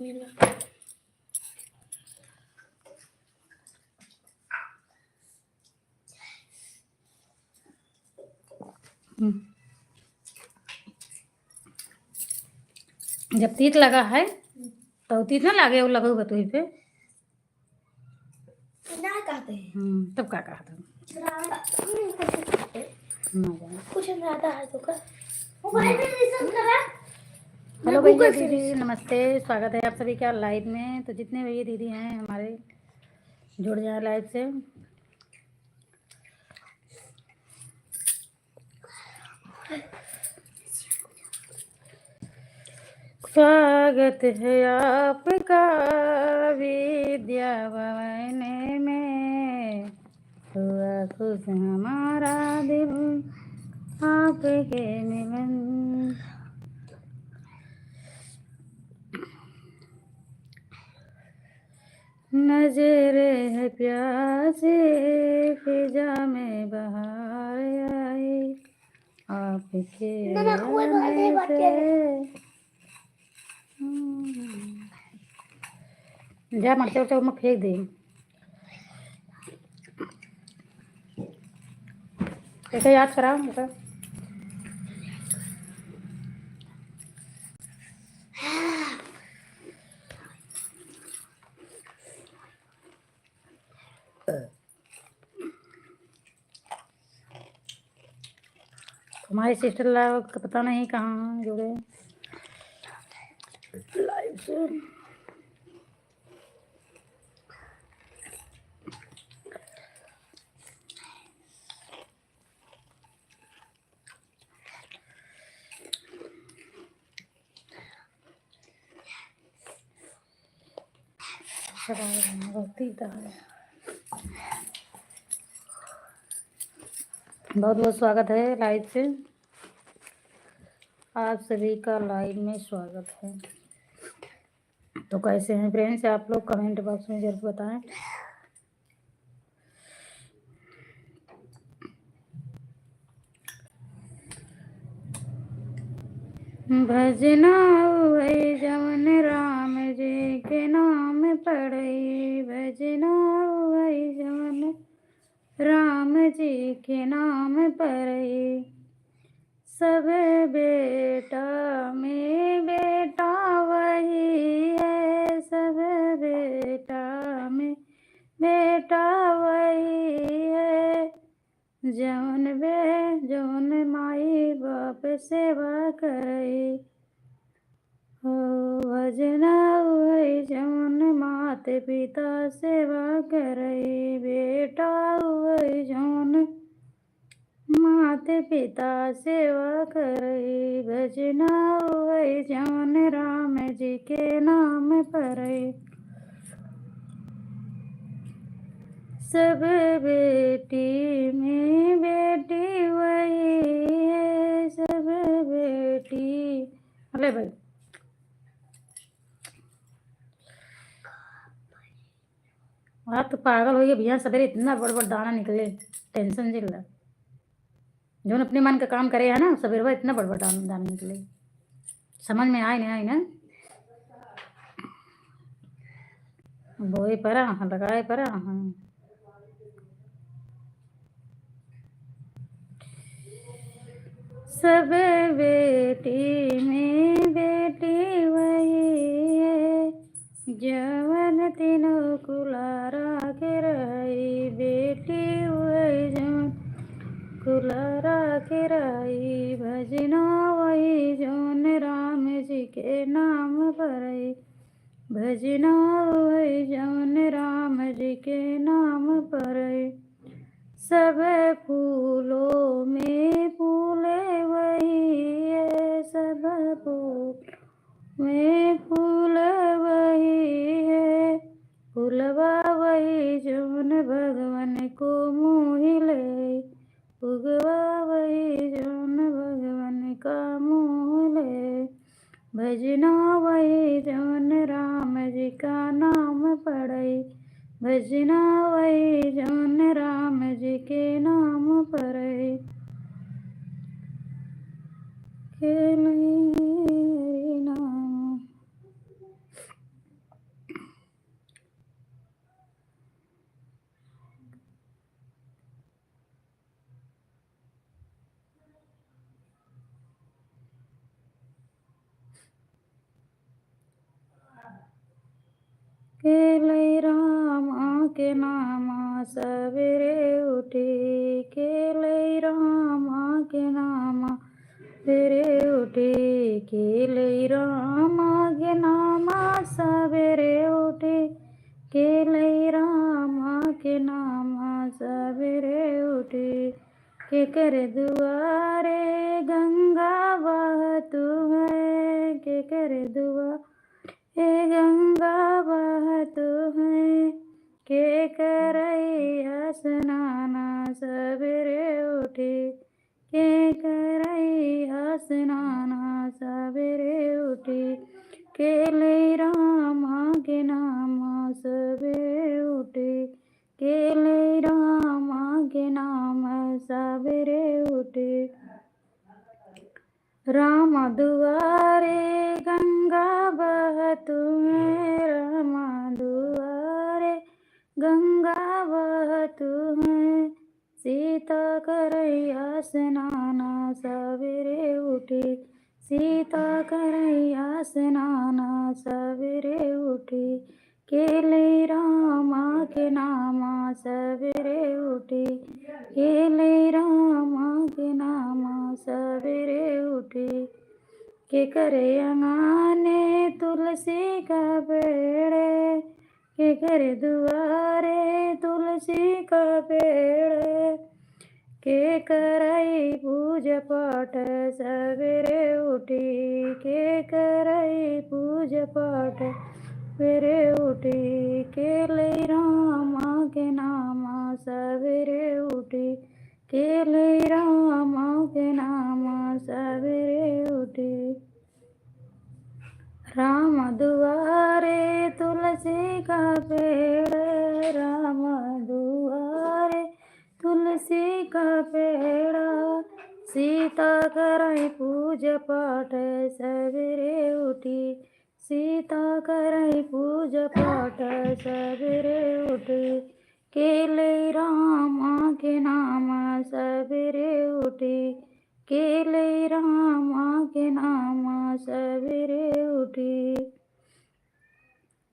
मिला। जब तीत लगा है तो तीत ना लागे वो लगेगा तुझ पे ना कहते हैं तब क्या कहा था कुछ ज्यादा है तो का मोबाइल में रिसर्च करा। हेलो भैया दीदी नमस्ते, स्वागत है आप सभी का लाइव में। तो जितने भैया दीदी हैं हमारे जुड़ जाए लाइव से। स्वागत है आपका विद्या भवन में, हुआ खुश हमारा दिल आपके मिलन। नजरे है प्यासे फिजा में बहार आई, आपके आने से। जा मरते उठे मैं फेंक दी। ऐसे याद करा हमारी सिस्टर लाइव का पता नहीं कहाँ जुड़े लाइव से। बहुत बहुत स्वागत है लाइव से, आप सभी का लाइव में स्वागत है। तो कैसे हैं फ्रेंड्स आप लोग, कमेंट बॉक्स में जरूर बताएं। भजना हुए जवन राम जी के नाम पढ़ई, भजना हुए जवन राम जी के नाम पढ़ई। सब बेटा में बेटा वही है, सब बेटा में बेटा वही है। जौन माई बाप सेवा करई, हो भजना हुई जौन माते पिता सेवा करई। बेटा हुई जौन माते पिता सेवा करई, भजना हुई जौन राम जी के नाम पढ़ई। सब बेटी में बेटी वही है, सब बेटी। अरे भाई आप तो पागल हो गए भैया, सवेरे इतना बड़ बड़ दाना निकले, टेंशन जिल रहा। जो अपने मन का काम करे है ना, सवेरे इतना बड़ बड़ दाना निकले, समझ में आए नहीं ना। बोए परा लगाए परा। हाँ सब बेटी में बेटी वही है, जवन तीनों कुलारा के रही। बेटी वही जवन कुलारा के रही, भजना वही जौन राम जी के नाम पढ़ई। भजना वही जौन राम जी के नाम पढ़ई। सब फूलों में फूले वही है, सब फूल में फूल वही है। फूलवा वही जौन भगवान को मोहि ले, उगवा वही जौन भगवान का मोह ले। भजना वही जौन राम जी का नाम पढ़ई, भजना वही जौन राम जी के नाम पढ़ई। के नहीं नाम के लई रामा के नामा सवेरे उठी, के लई रामा के नामा सवेरे उठी, के लई रामा के नामा सवेरे उठी, के लई रामा के नामा सवेरे उठी। के कर दुआरे गंगा बहतु है, के कर दुआरे गंगा बहतु है, के करई स्नाना सवेरे उठी, के करई स्नाना सवेरे उठी, के लई रामा के नामा सवेरे उठी, के लई रामा के नाम सवेरे उठी। राम दुआरे गंगा बहतु है, राम दुआरे गंगा बहतु है, सीता करैया स्नाना सवेरे उठी, सीता करैया स्नाना सवेरे उठी, के लई रामा के नामा सवेरे उठी, के लई रामा के नामा सवेरे उठी। के करे अंगने तुलसी का पेड़, के करे दुआरे तुलसी का पेड़, के करई पूजा पाठ सवेरे उठी, के करई पूजा पाठ सवेरे उठी, के लई रामा के नामा सवेरे उठी, के लई रामा के नामा सवेरे उठी। राम दुआरे तुलसी का पेड़, राम दुआरे तुलसी का पेड़, सीता करई पूजा पाठ सवेरे उठी, सीता करई पूजा पाठ सवेरे उठी, के लई रामा के नामा सवेरे उठी, के लई रामा के नामा सवेरे उठी।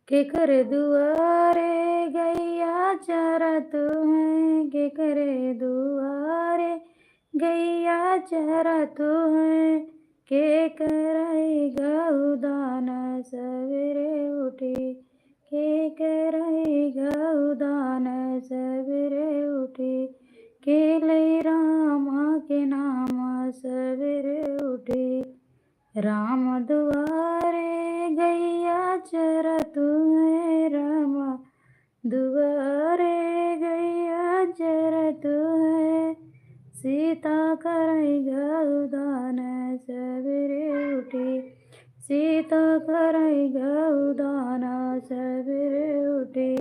के कर दुआरे गैया चरतु है, के करे दुआरे गैया चरतु है, के करई गौदान सवेरे उठी, के करई गौदान सवेरे उठी, के लई रामा के नामा सवेरे उठी। राम दुआरे गैया चरतु है, राम दुआरे गैया चरतु है, सीता करई गौदान सवेरे उठी, सीता करई गौदान सवेरे उठी,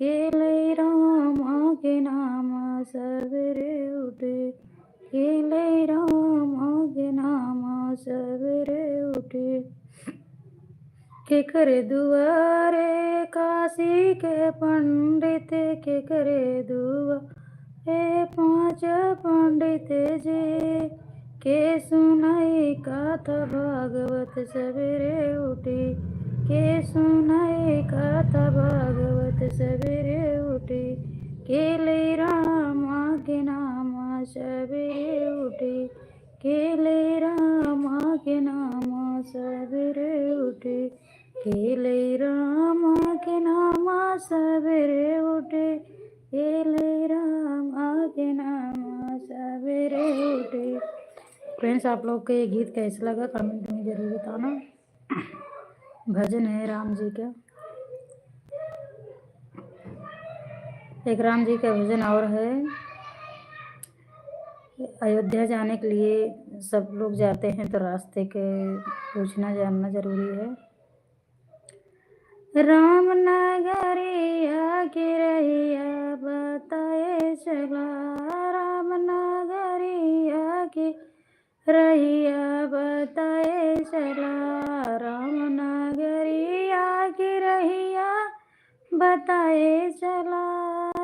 के लई रामा के नामा सवेरे उठी, के लई रामा के नामा सवेरे उठी। के करे दुआरे काशी के पंडित, के करे दुआरे पांच पंडित जी, के सुनाई कथा भागवत सवेरे उठी, के सुनाई कथा भागवत सवेरे उठी, के लई रामा के नामा सवेरे उठी, के लई रामा के नामा सवेरे उठी, के लई रामा के नामा सवेरे उठी, के लई रामा के नामा सवेरे उठी। फ्रेंड्स, आप लोग को ये गीत कैसा लगा कमेंट में जरूर बताना। भजन है राम जी का, एक राम जी का भजन और है। अयोध्या जाने के लिए सब लोग जाते हैं तो रास्ते के पूछना जानना जरूरी है। राम नगरिया की रहिया बताए चला, राम नगरिया की रहिया बताए चला, राम नगरिया की रहिया बताए चला,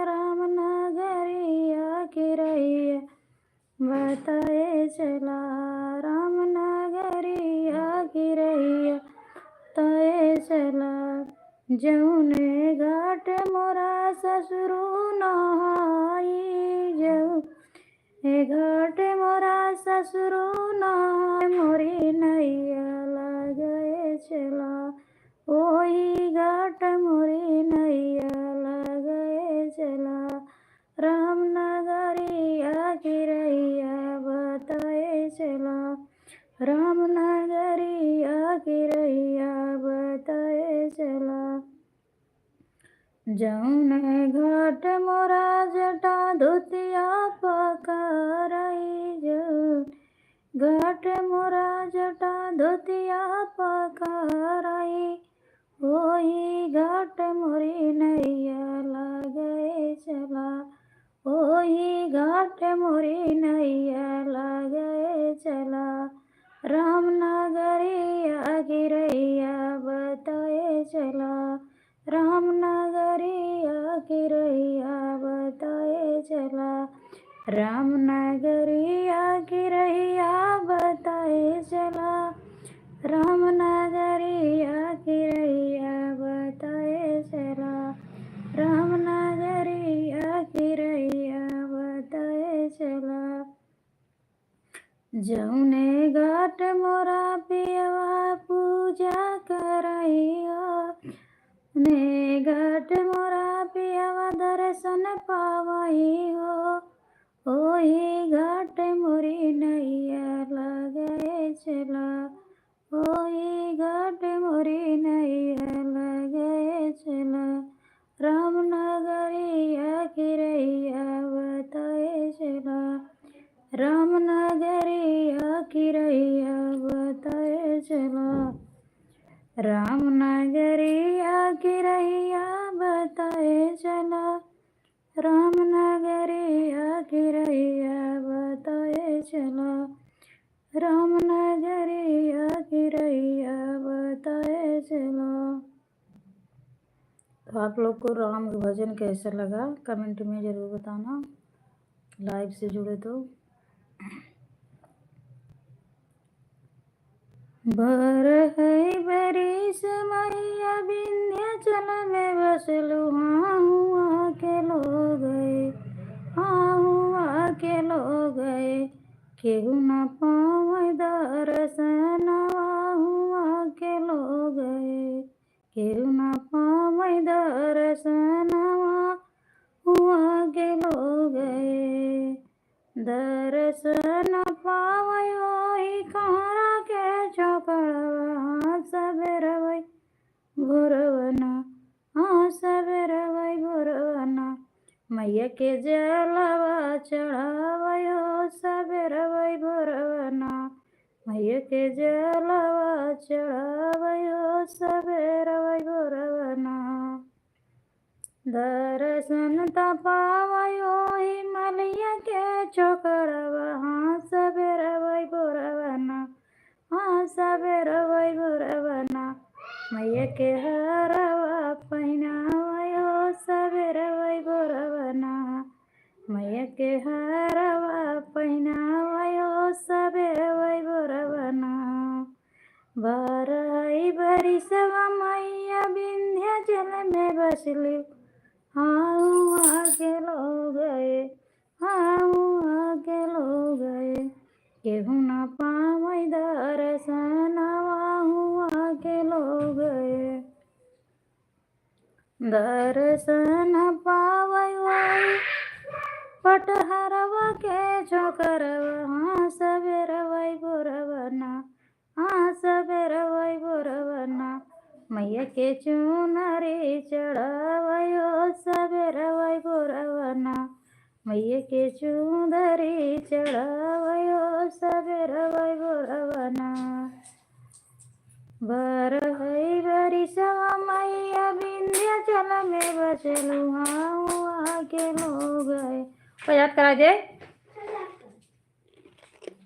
राम नगरिया की रहिया बताए चला, राम नगरिया की रहिया बताए चला। जौने घाट मोरा ससुरु नहाई जौने घाट मोरा ससुरु नहाई मोरी नैया लगे चला ओही घाट मोरी नैया लगे चला रामनगरिया की रैया बताए चला रामनगरिया की रैया बताए चला जौने घाट मोरा जटा धोतिया पकड़ाई जौने घाट मोरा जटा धोतिया पकड़ाई ओही घाट मोरी नैया लगे चला ओही घाट मोरी नैया लगे चला रामनगरिया की रैया बताए चला रामनगरिया की रैया बताए चला रामनगरिया की रैया बताए चला रामनगरिया की रैया बताए चला रामनगरिया की रैया बताए चला जौने घाट मोरा पियवा पूजा करैया ने घाट मोरा पियवा दर्शन पावई हो ओही घाट मोरी नैया लगे चला ओही घाट मोरी नैया लगे चला रामनगरिया की रैया बताए चला रामनगरिया की रैया बताए चला रामनगरिया की रैया बताए चला रामनगरिया की रैया बताए चला रामनगरिया की रैया बताए चला। तो आप लोग को राम का भजन कैसा लगा कमेंट में ज़रूर बताना, लाइव से जुड़े तो। बर है बरिस मैया विंध्याचल में बसलू हाँ हुआ के लोग गए हाँ हुआ के लोग गए केहू न पावे दर्शन हुआ के लोग गए केहू न पावे दर्शन हुआ के लोग गए दर्शन पावे वही कारा के चौकड़वा सबेर वही भोरवना हाँ सबेर वही भोरवना मैया के जलवा चढ़ावयो सबेर वही भोरवना मैया के जलवा चढ़ावयो सबेर वही भोरवना दर्शन तपावयो हिमालय के चौकड़वा हाँ सबेर वही भोरवना हाँ सबेर वही भोरवना मैया के हरवा पहिनावयो सबेर वही भोरवना मैया के हरवा पहिनावयो सबेर वही भोरवना बारह बरिसवा मैया विंध्याचल में बसलू हाँ हुआ के लोग गए हाँ हुआ के लोग गए केहू न पावे दर्शन हुआ के लोग गए दर्शन पावे वही पटहरवा के चौकरवा हाँ सबेर वही भोरवना हाँ सबेर वही भोरवना मैया के चुनरी चढ़ावयो सबेर वही भोरवना मैया के चुनरी चढ़ावयो सबेर वही भोरवना बरहई बरिसवा मैया विंध्याचल में बसलू हाँ हुआ के लोग गए याद करा दे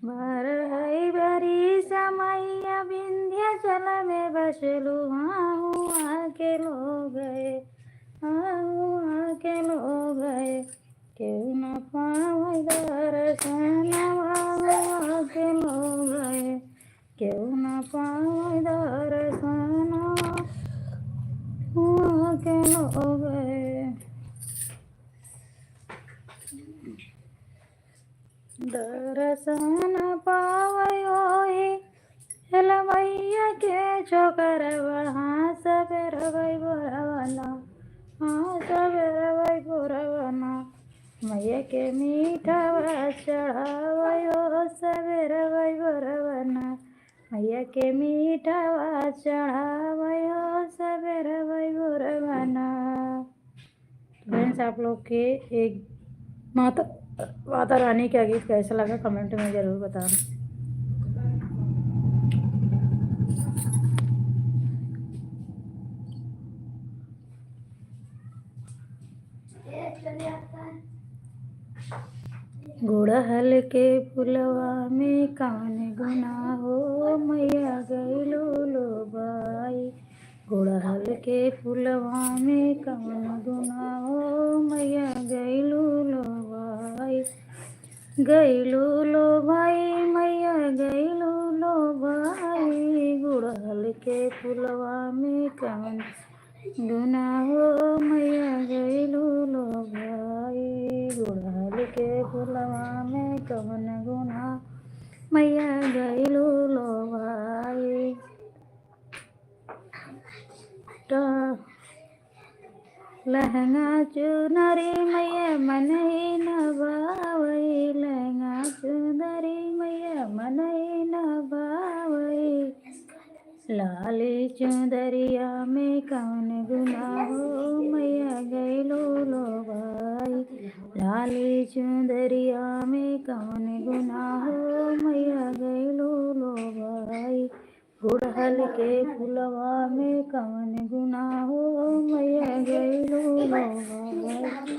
बरहई बरिसवा मैया विंध्याचल में बसलू हाँ हुआ के लोग गए हाँ हुआ के लोग गए केहू न पावे दर्शन हुआ के लोग गए केहू न पावे दर्शन हुआ के लोग दर्शन पावयो मैया के छोकर हाँ सबेर वही बोरवना हाँ सबेर वही बोरवना मैया के मीठा चढ़ावयो सबेर वही बोरवना मैया के मीठा चढ़ावयो सबेर वही बोरवना। फ्रेंड्स, आप लोग के एक माता रानी का गीत कैसा लगा कमेंट में ज़रूर बताना। गुड़हल के फुलवा में कौन गुनाह हो मैया गइलो लो बाई। गुड़हल के फुलवा में कौन गुनाह हो मैया गइलो लो बाई। गइलो लो भाई मैया गइलो लो भाई। गुड़हल के फुलवा में कौन गुनाह हो मैया गइलो लो भाई। गुड़हल के फुलवा में कौन गुनाह मैया गइलो लो भाई। लहंगा चुनरी मैया मनई नबावई। लहंगा चुनरी मैया मनई नबावई। लाली चुंदरिया में कौन गुनाह हो मैया गइलो लो भाई। लाली चुंदरिया में कौन गुनाह हो मैया गइलो लो भाई। गुड़हल के फुलवा में कौन गुनाह हो मैया गइलो लो भाई।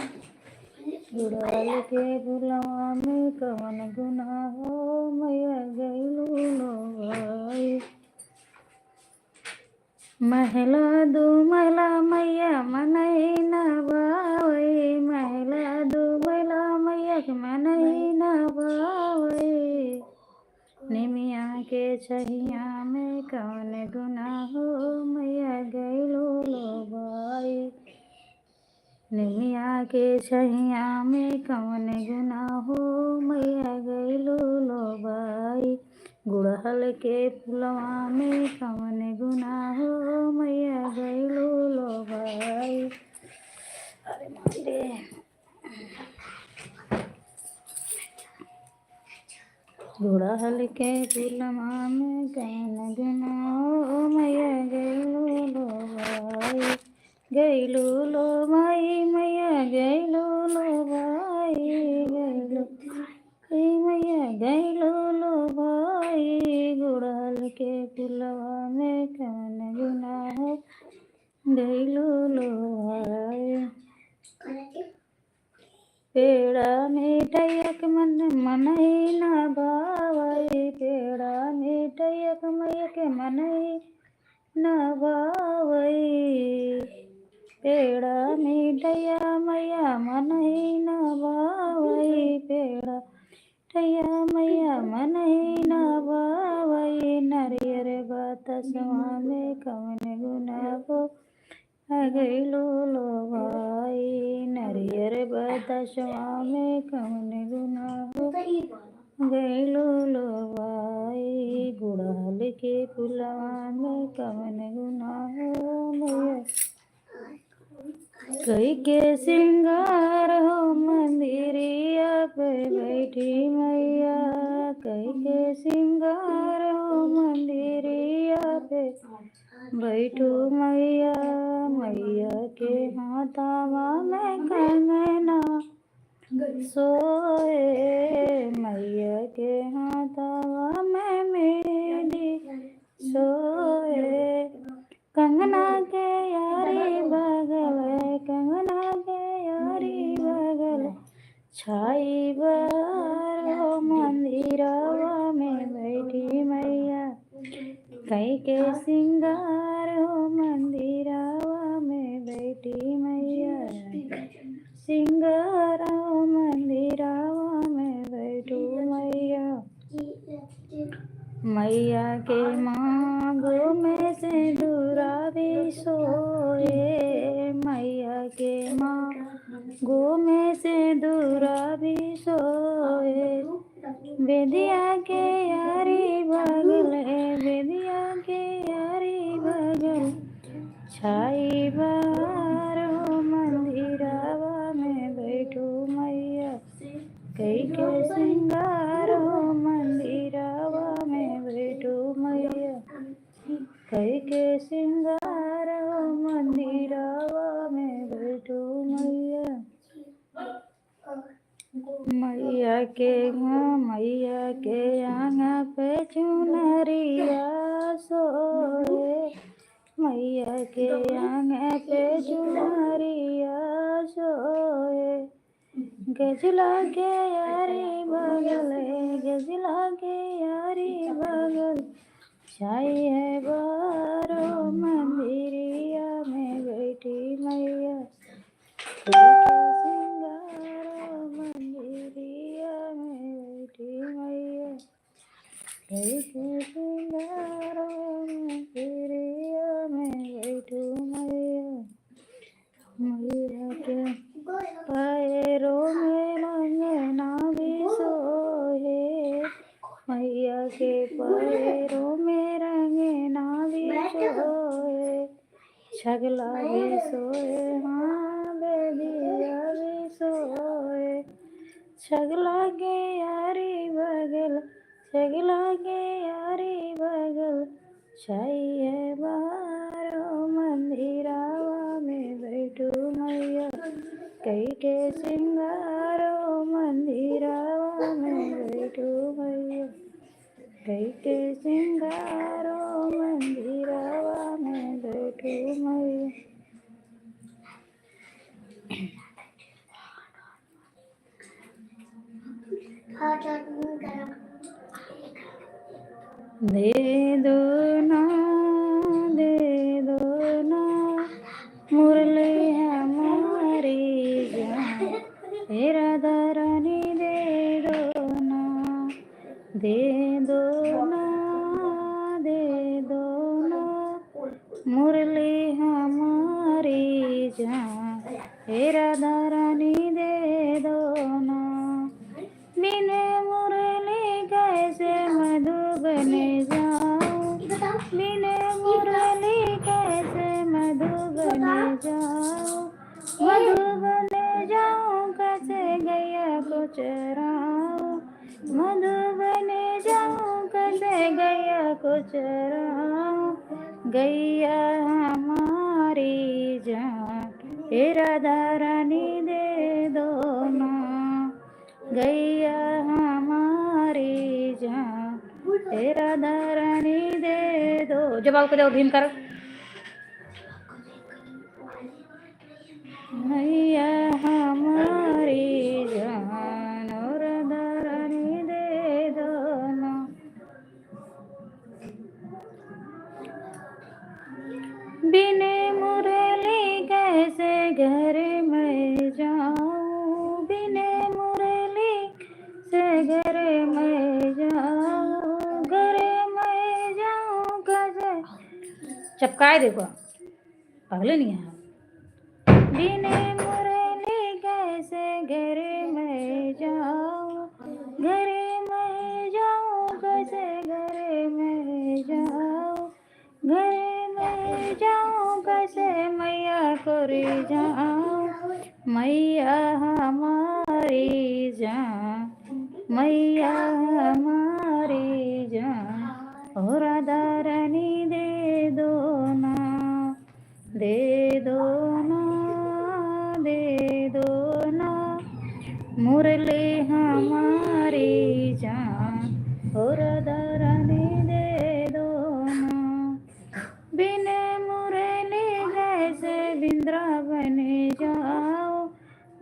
गुड़हल के फुलवा में कौन गुनाह हो मैया गइलो लो भाई। महला दो महला मैया मनई नबावई। महला दो महला मैया मनई नबावई। निमिया के छहिया में कौन गुनाह हो मैया गइलो लो भाई। निमिया के छहिया में कौन गुनाह हो मैया गइलो लो भाई। गुड़हल के फुलवा में कौन गुनाह हो मैया गइलो लो भाई। अरे मारे गुड़हल के फुलवा में कौन गुनाह हो मैया गइलो लो भाई। गइलो लो भाई मैया गइलो लो भाई। गइलो मैया गइलो लो भाई। गुड़हल के फुलवा में कौन गुनाह हो गइलो लो भाई। पेड़ा मिठैयक मन मनई नबावई। पेड़ा मिठैयक मैया के मनई नबावई। पेड़ा मिठैया मैया मनई नबावई। पेड़ा मिठैया मैया मनई नबावई। नरियर बतासवा में कौन गुनाह हो गइलो लो भाई। नरियर बतासवा में कौन गुनाह हो गइलो लो भाई। गुड़हल के फुलवा में कौन गुनाह हो मैया। कई के सिंगार हो मंदिरिया पे बैठी मैया। कई के सिंगार हो मंदिरिया पे बैठू मैया। मैया के हाथवा में कंगना सोए। मैया के हाथवा में मेहंदी सोए। कंगना के यारी बगल कंगना के यारी बगल छाई बार मंदिरवा में बैठी मैया। कई के सिंगार हो मंदिरवा में बैठी मैया। सिंगार हो मंदिरवा में बैठू मैया। मैया के मांगो में से दूरा भी सोए। के माँ गो में से दूरा भी सोए। बेदिया के यारी बगल है, बेदिया के यारी बगल छाई बारो मंदिरावा में बैठू मैया कई के सिंगारो मंदिरावा में बैठू मैया कई के सिंगारो मंदिरावा में बैठू मैया। मैया के आंगा पे चुनरिया सोए। मैया के आंगा पे चुनरिया सोए। गजला के यारी बगल है, गजला के यारी बगल छाई है बारो मंदिरिया में बैठी मैया सिंगारो मंदिरिया में बैठी मैया सिंगारो मंदिरिया में बैठू मैया। मैया के पैरों में मंगना भी सोहे। मैया के पैरों में रंगना भी सोए। छगला भी सोए, हाँ बेदिया भी सोए। छगला के यारी बगल, छगला के यारी बगल छाई है बारो मंदिरावा में बैठू मैया कई के सिंगारो मंदिरावा में बैठू मैया कई के सिंगारो मंदिरावा में बैठू मैया। दे दो ना मुरली हमारी जान तेरा दरानी दे दो ना मुरली हमारी जान तेरा दरानी दे दो ना। बिन मुरली कैसे मधुबन जाऊं, बिन मुरली कैसे मधुबन जाऊं। मधुबन जाऊं कैसे गैया को चराऊं, मधुबन जाऊं कैसे गैया को चराऊं। गैया हमारी जान तेरा दरानी दे दो ना। गैया हमारी जान तेरा दरानी दे दो। जवाब को दो भीम करो। गैया हमारी जान और दरानी दे दो ना। बिन मुरली कैसे घर में जाऊं, बिन मुरली से घर में जाऊं, घर में जाऊं कैसे। चपकाए देखो पगले नहीं है। बिन मुरली कैसे घर में जाऊं, घर में जाऊं कैसे घर में जाऊं, घर में जाऊं कैसे मैया कोरी जाऊं। मैया हमारी जान, मैया हमारी जान और दरानी दे दो ना, दे दो ना, दे दो ना मुरली हमारी जान और दरानी दे दो ना। बिन मुरली कैसे वृंदावन जाओ,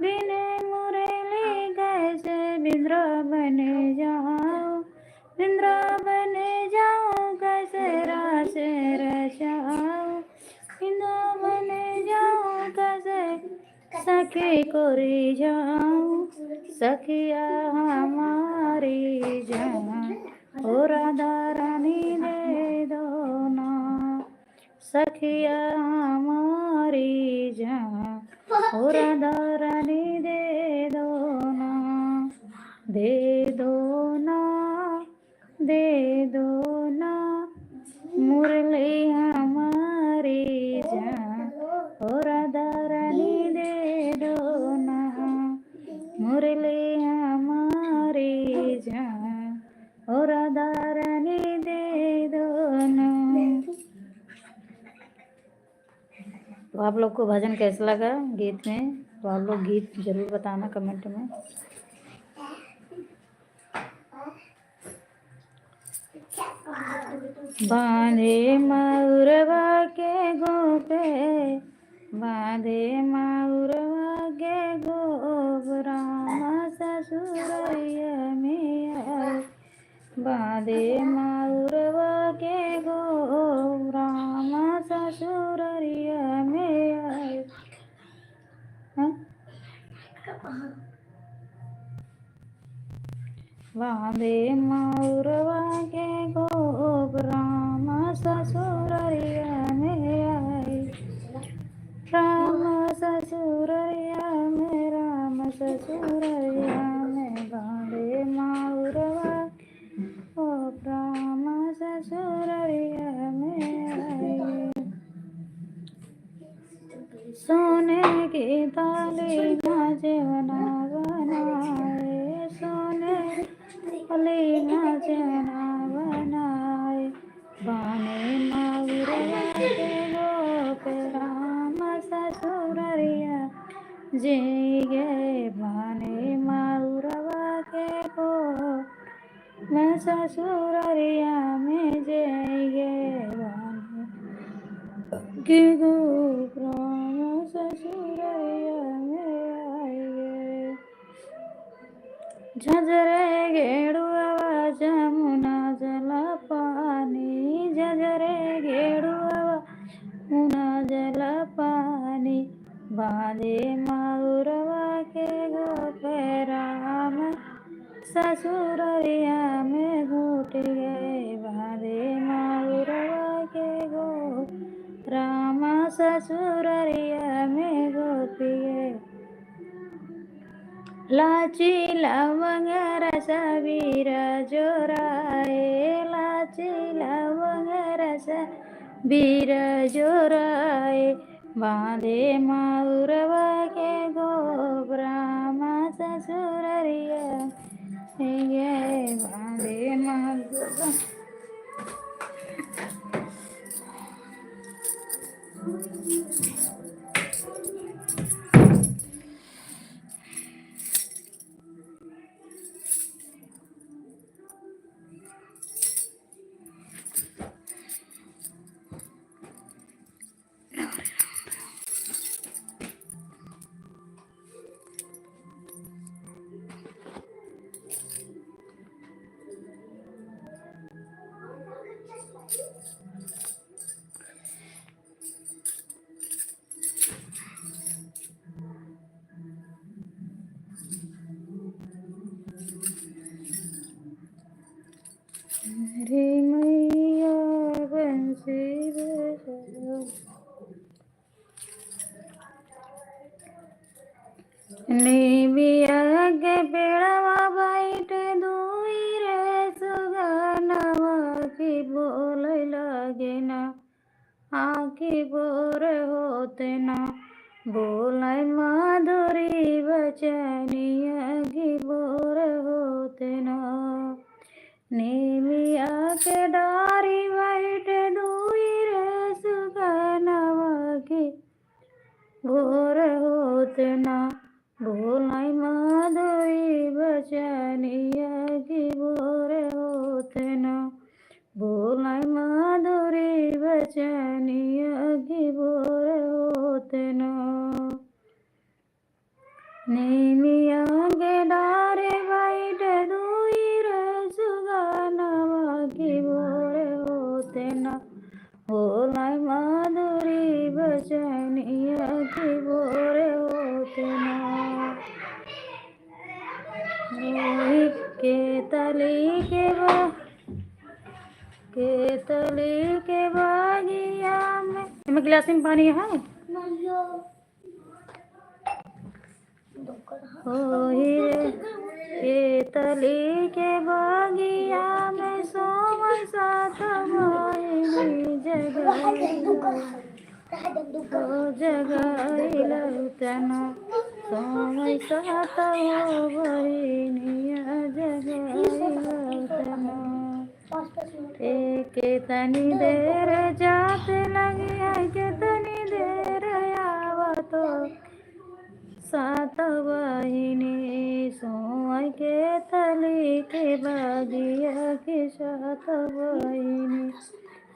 बिन मुरली कैसे वृंदावन जाओ, वृंदावन जाओ कैसे रास रचाओ, वृंदावन जाओ कैसे सखी कोरी जाऊं। सखिया हमारी जान और दरानी दे दो ना। सखिया हमारी जान ओ राधा रानी दे दो ना, दे दो ना, दे दो ना मुरली हमारी जान, ओ राधा रानी दे दो ना मुरली हमारी जान, ओ राधा रानी दे दो ना। तो आप लोग को भजन कैसा लगा गीत में, तो आप लोग गीत जरूर बताना कमेंट में। बांधे मऊरवा के गोपे, बांधे मऊरवा के गोप, राम ससुरैया में आए, बांधे मऊरवा के गोप, राम ससुरैया में आए। बांधे मऊरवा के गोप, राम ससुरैया में आए, राम ससुरैया में, राम ससुरैया में, बांधे मऊरवा गोप, राम ससुरैया में आए। सोने की थाली में जेवना बनाए, सोने थाली में जेवना बनाए, बाने मऊरवा के गोप, राम ससुरैया जे गे, बाने मऊरवा के गोप, मैं ससुरैया में जे गे, बाने के गोप, राम ससुरैया में आए। झझरे गेड़ुआ जमुना जल पानी, झझरे गेड़ुआ जमुना जल पानी, बांधे मऊरवा के गोप, राम ससुरैया में घुट गए, बांधे मऊरवा के गोप, राम ससुरैया में घुट गए। लाची लवंग रस बीर जोराए, लाची लवंग रस बीर जोराए, बांधे मऊरवा के गोप, राम ससुरैया में गए, बांधे मऊरवा। रे मैया बंसी बजाओ, नेमिया के पेड़वा बैठ दुई रे सुगनवा, की बोले लगे ना आखी बोर होते ना, बोले माधुरी बचनिया की बोर होते ना, नेमिया के डारी बैठ दुई रे सुगनवा, की बोर होते ना, बोलाई माधुरी बचनिया की बोर होते ना, बोलाई माधुरी बचनिया की बोर होते ना, नेमिया के डारे बैठ दुई रे सुगनवा, की बोर होते ना, बोलाई माधुरी बचनिया की बोर होते ना। के तली के बागिया में गिलास में पानी है। हो हीरे के तली के बगिया में सोमय साथ मोहिनी जगैला हो जगैला तना सोमय साथ हो बहिनिया जगैला तना एक तनी देर जाते लगी है के तनी देर आवतो सात बहिनी सोमय के तली के बगिया के सात बहिनी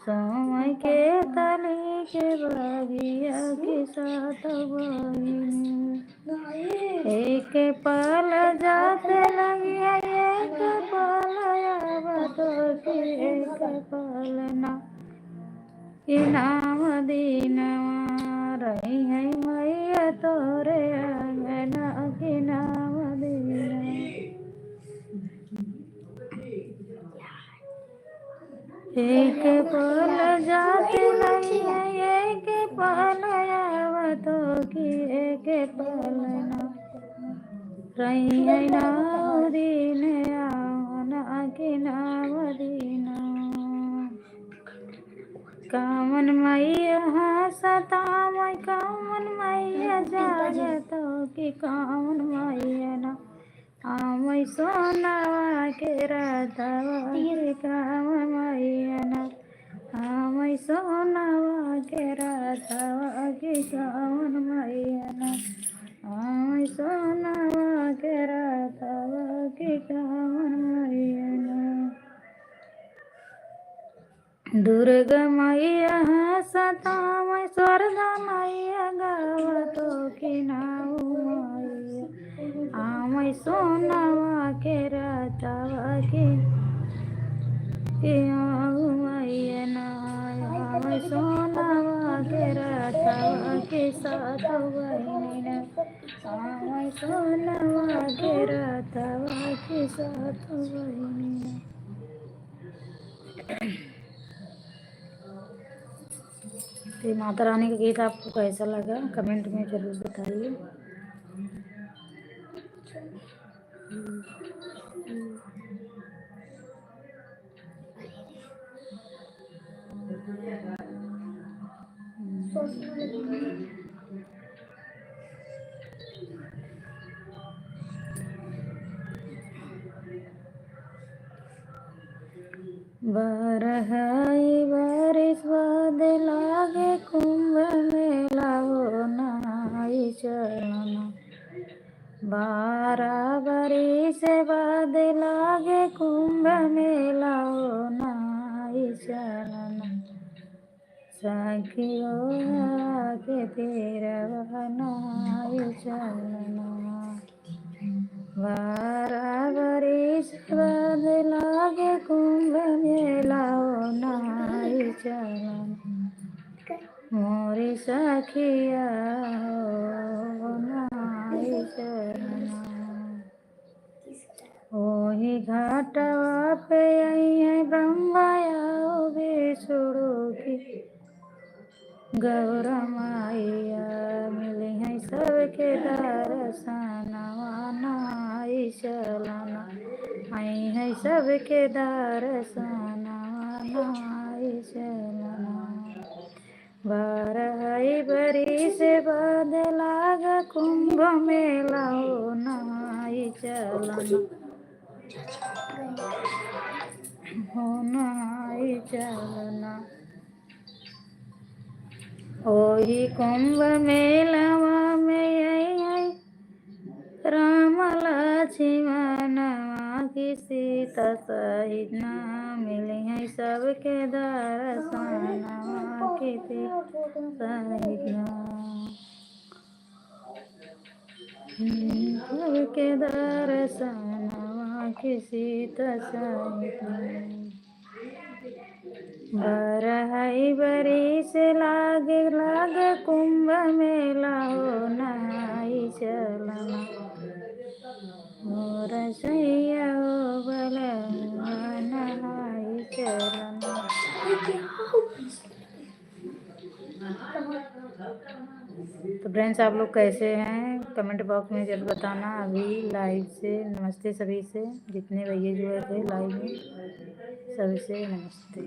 सोमय के तली के बगिया के सात बहिनी एक पल जाते लगी एक पल आवतो कि एक पल ना इनाम दीनवा रही है मैया तोरे अंगना के नाम दीना एक पल जाते लगी है एक पल आवतो कि एक पल ना रही है नाम दीन आना के नाम दीना कामन मैया सतामय कामन मैया जागतो कि कामन मैया ना आमय सोनावा के रातवा के कामन मैया ना आमय सोनावा के रातवा के कामन मैया ना आमय सोनावा के रातवा के कामन मैया ना दुर्गा मैया सतामय स्वर्गा मैया गावतो कि नाऊ मैया आमय सोनावा के रातवा के आऊ मैया ना आमय सोनावा के रातवा के साथ बहिनी ना आमय सोनावा के रातवा के साथ बहिनी ना तो माता रानी का गीत आपको कैसा लगा कमेंट में जरूर बताइए। बरहाई बारिश बाद लागे कुंभ मेला हो नाई चलना बराबरी से बाद लागे कुंभ मेला हो नाई चलना सखियो के तेरा नाई चलना बराबरी से बाद लागे कुंभ मेला हो नाई चलना मोरी सखिया हो नाई चलना ओही घाटवा पे आई है ब्रह्माया विष्णु की गौरा मैया मिली है सबके दर्शनवा नाई चलना आई है सबके दर्शनवा नाई चलना बरहाई बरी से बाद लाग कुंभ मेला हो नाई चलना हो नाई चलना ओही कुंभ मेलवा में आई राम लक्ष्मणवा की सीता सहित ना मिली है सबके दर्शनवा की सहित ना सबके दर्शनवा की सीता सहित ना बरहाई बरी से लागे लागे कुंभ मेला हो नाई चलना मोर सैया हो बलवा नाई चलना तो फ्रेंड्स आप लोग कैसे हैं कमेंट बॉक्स में जरूर बताना। अभी लाइव से नमस्ते सभी से, जितने भैया जो थे लाइव में सभी से नमस्ते।